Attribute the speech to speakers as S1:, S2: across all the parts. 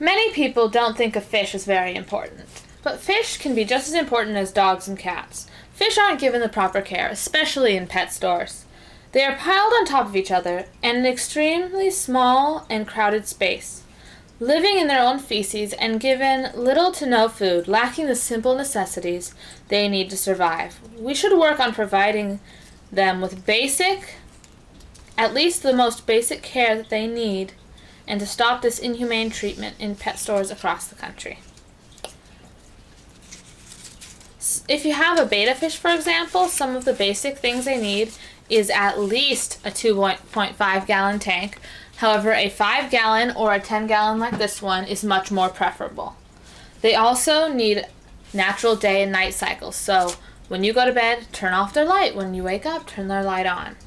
S1: Many people don't think of fish as very important, but fish can be just as important as dogs and cats. Fish aren't given the proper care, especially in pet stores. They are piled on top of each other in an extremely small and crowded space, living in their own feces and given little to no food, lacking the simple necessities they need to survive. We should work on providing them with at least the most basic care that they need, and to stop this inhumane treatment in pet stores across the country. If you have a betta fish, for example, some of the basic things they need is at least a 2.5 gallon tank. However, a 5 gallon or a 10 gallon like this one is much more preferable. They also need natural day and night cycles. So when you go to bed, turn off their light. When you wake up, turn their light on.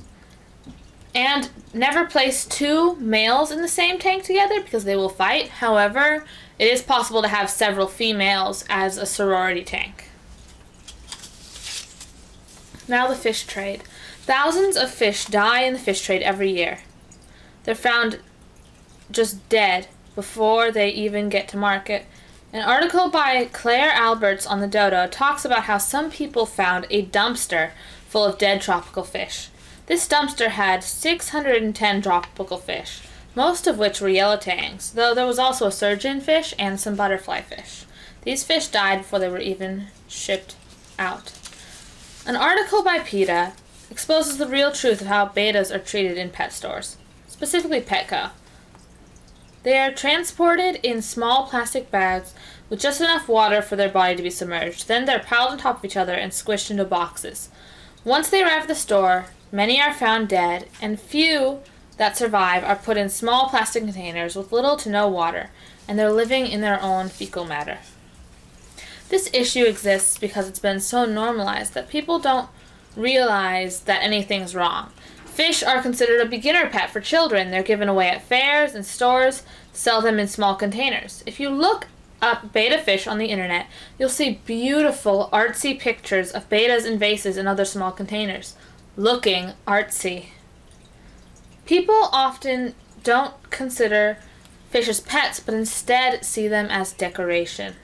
S1: And never place two males in the same tank together because they will fight. However, it is possible to have several females as a sorority tank. Now the fish trade. Thousands of fish die in the fish trade every year. They're found just dead before they even get to market. An article by Claire Alberts on the Dodo talks about how some people found a dumpster full of dead tropical fish. This dumpster had 610 tropical fish, most of which were yellow tangs, though there was also a surgeon fish and some butterfly fish. These fish died before they were even shipped out. An article by PETA exposes the real truth of how bettas are treated in pet stores, specifically Petco. They are transported in small plastic bags with just enough water for their body to be submerged. Then they're piled on top of each other and squished into boxes. Once they arrive at the store, many are found dead, and few that survive are put in small plastic containers with little to no water, and they're living in their own fecal matter. This issue exists because it's been so normalized that people don't realize that anything's wrong. Fish are considered a beginner pet for children. They're given away at fairs and stores to sell them in small containers. If you look up betta fish on the internet, you'll see beautiful, artsy pictures of bettas in vases and other small containers, looking artsy. People often don't consider fish as pets, but instead see them as decoration.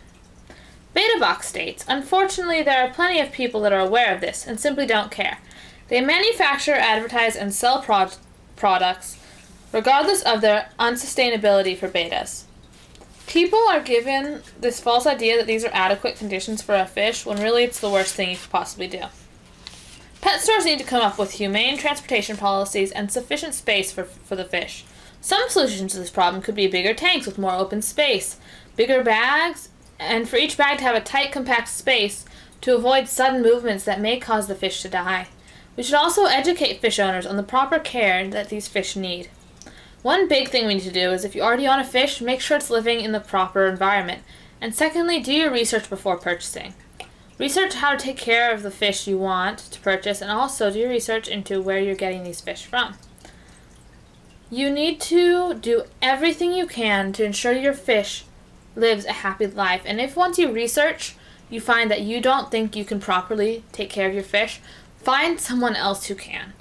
S1: BettaBox states, unfortunately, there are plenty of people that are aware of this and simply don't care. They manufacture, advertise, and sell products regardless of their unsustainability for bettas. People are given this false idea that these are adequate conditions for a fish when really it's the worst thing you could possibly do. Pet stores need to come up with humane transportation policies and sufficient space for the fish. Some solutions to this problem could be bigger tanks with more open space, bigger bags, and for each bag to have a tight, compact space to avoid sudden movements that may cause the fish to die. We should also educate fish owners on the proper care that these fish need. One big thing we need to do is if you already own a fish, make sure it's living in the proper environment. And secondly, do your research before purchasing. Research how to take care of the fish you want to purchase, and also do your research into where you're getting these fish from. You need to do everything you can to ensure your fish lives a happy life. And if once you research, you find that you don't think you can properly take care of your fish, find someone else who can.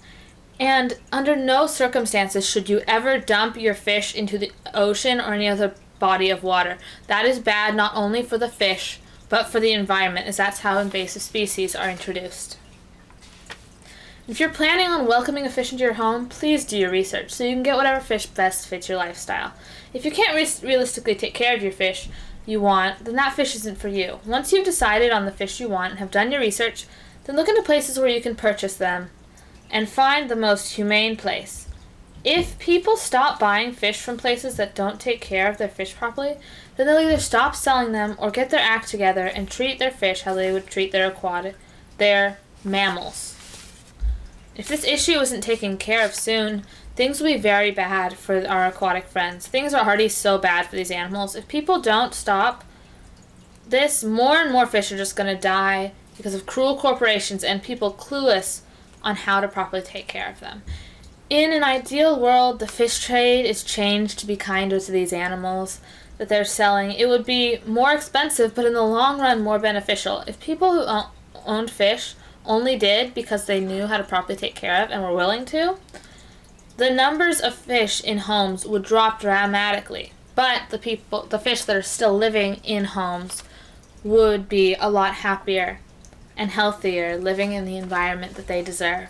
S1: And under no circumstances should you ever dump your fish into the ocean or any other body of water. That is bad not only for the fish, but for the environment, as that's how invasive species are introduced. If you're planning on welcoming a fish into your home, please do your research so you can get whatever fish best fits your lifestyle. If you can't realistically take care of your fish you want, then that fish isn't for you. Once you've decided on the fish you want and have done your research, then look into places where you can purchase them and find the most humane place. If people stop buying fish from places that don't take care of their fish properly, then they'll either stop selling them or get their act together and treat their fish how they would treat their mammals. If this issue isn't taken care of soon, things will be very bad for our aquatic friends. Things are already so bad for these animals. If people don't stop this, more and more fish are just going to die because of cruel corporations and people clueless on how to properly take care of them. In an ideal world, the fish trade is changed to be kinder to these animals that they're selling. It would be more expensive, but in the long run, more beneficial. If people who owned fish only did because they knew how to properly take care of and were willing to, the numbers of fish in homes would drop dramatically. But the fish that are still living in homes would be a lot happier and healthier living in the environment that they deserve.